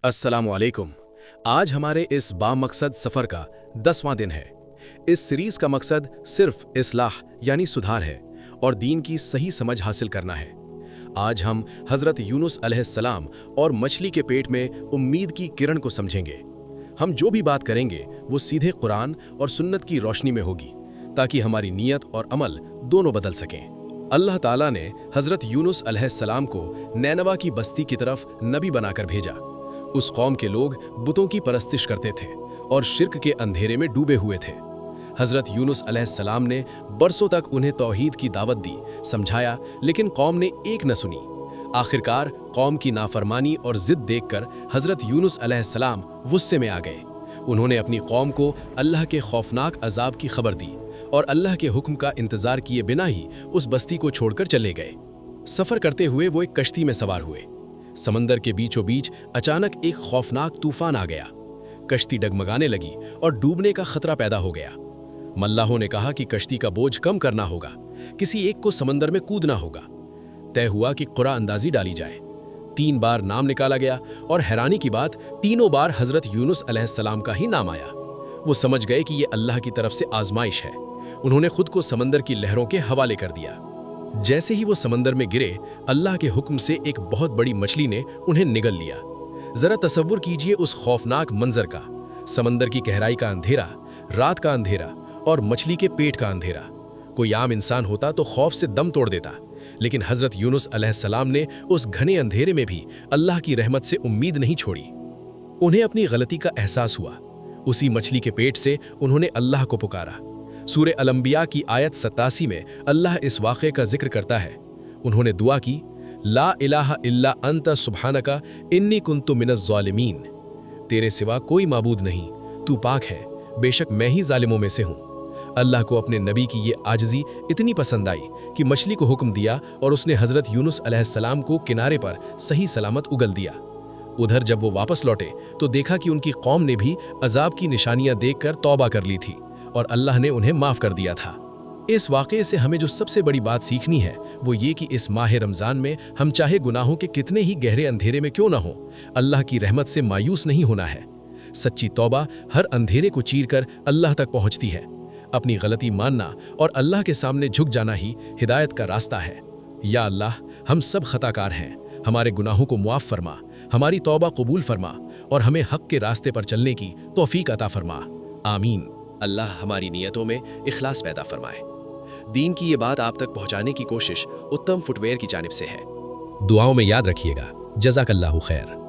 अस्सलामुअलैकुम। आज हमारे इस बामकसद सफ़र का 10वां दिन है। इस सीरीज़ का मकसद सिर्फ इस्लाह यानी सुधार है और दीन की सही समझ हासिल करना है। आज हम हज़रत यूनुस अलैहिस्सलाम और मछली के पेट में उम्मीद की किरण को समझेंगे। हम जो भी बात करेंगे वो सीधे कुरान और सुन्नत की रोशनी में होगी, ताकि हमारी नीयत और अमल दोनों बदल सकें। अल्लाह ताला ने हज़रत यूनुस अलैहिस्सलाम को नैनवा की बस्ती की तरफ नबी बनाकर भेजा। उस कौम के लोग बुतों की परस्तिश करते थे और शिर्क के अंधेरे में डूबे हुए थे। हज़रत यूनुस अलैहिस्सलाम ने बरसों तक उन्हें तौहीद की दावत दी, समझाया, लेकिन कौम ने एक न सुनी। आखिरकार कौम की नाफरमानी और जिद देखकर हज़रत यूनुस अलैहिस्सलाम गुस्से में आ गए। उन्होंने अपनी कौम को अल्लाह के खौफनाक अजाब की खबर दी और अल्लाह के हुक्म का इंतज़ार किए बिना ही उस बस्ती को छोड़कर चले गए। सफ़र करते हुए वो एक कश्ती में सवार हुए। समंदर के बीचों बीच अचानक एक खौफनाक तूफान आ गया। कश्ती डगमगाने लगी और डूबने का खतरा पैदा हो गया। मल्लाहों ने कहा कि कश्ती का बोझ कम करना होगा, किसी एक को समंदर में कूदना होगा। तय हुआ कि कुरा अंदाजी डाली जाए। 3 बार नाम निकाला गया और हैरानी की बात, तीनों बार हज़रत यूनुस अलैहिस्सलाम का ही नाम आया। वो समझ गए कि ये अल्लाह की तरफ से आजमाइश है। उन्होंने खुद को समंदर की लहरों के हवाले कर दिया। जैसे ही वो समंदर में गिरे, अल्लाह के हुक्म से एक बहुत बड़ी मछली ने उन्हें निगल लिया। जरा तसव्वुर कीजिए उस खौफनाक मंजर का। समंदर की गहराई का अंधेरा, रात का अंधेरा और मछली के पेट का अंधेरा। कोई आम इंसान होता तो खौफ से दम तोड़ देता, लेकिन हज़रत यूनुस अलैहिस्सलाम ने उस घने अंधेरे में भी अल्लाह की रहमत से उम्मीद नहीं छोड़ी। उन्हें अपनी गलती का एहसास हुआ। उसी मछली के पेट से उन्होंने अल्लाह को पुकारा। सूरे अल-अंबिया की आयत 87 में अल्लाह इस वाक़े का जिक्र करता है। उन्होंने दुआ की, ला इलाहा इल्ला अंता सुब्हानका इन्नी कुन्तु मिनज़ ज़ालिमीन। तेरे सिवा कोई माबूद नहीं, तू पाक है, बेशक मैं ही जालिमों में से हूँ। अल्लाह को अपने नबी की ये आजिज़ी इतनी पसंद आई कि मछली को हुक्म दिया और उसने हज़रत यूनुस अलैहिस्सलाम को किनारे पर सही सलामत उगल दिया। उधर जब वो वापस लौटे तो देखा कि उनकी कौम ने भी अजाब की निशानियां देखकर तौबा कर ली थी और अल्लाह ने उन्हें माफ़ कर दिया था। इस वाक़े से हमें जो सबसे बड़ी बात सीखनी है वो ये कि इस माह रमज़ान में हम चाहे गुनाहों के कितने ही गहरे अंधेरे में क्यों ना हो, अल्लाह की रहमत से मायूस नहीं होना है। सच्ची तौबा हर अंधेरे को चीर कर अल्लाह तक पहुँचती है। अपनी गलती मानना और अल्लाह के सामने झुक जाना ही हिदायत का रास्ता है। या अल्लाह, हम सब खताकार हैं, हमारे गुनाहों को मुआफ़ फरमा, हमारी तौबा कबूल फरमा और हमें हक़ के रास्ते पर चलने की तौफ़ीक अता फरमा। आमीन। अल्लाह हमारी नियतों में इखलास पैदा फरमाए। दीन की ये बात आप तक पहुंचाने की कोशिश उत्तम फुटवेयर की जानिब से है। दुआओं में याद रखिएगा। जज़ाकल्लाहु खैर।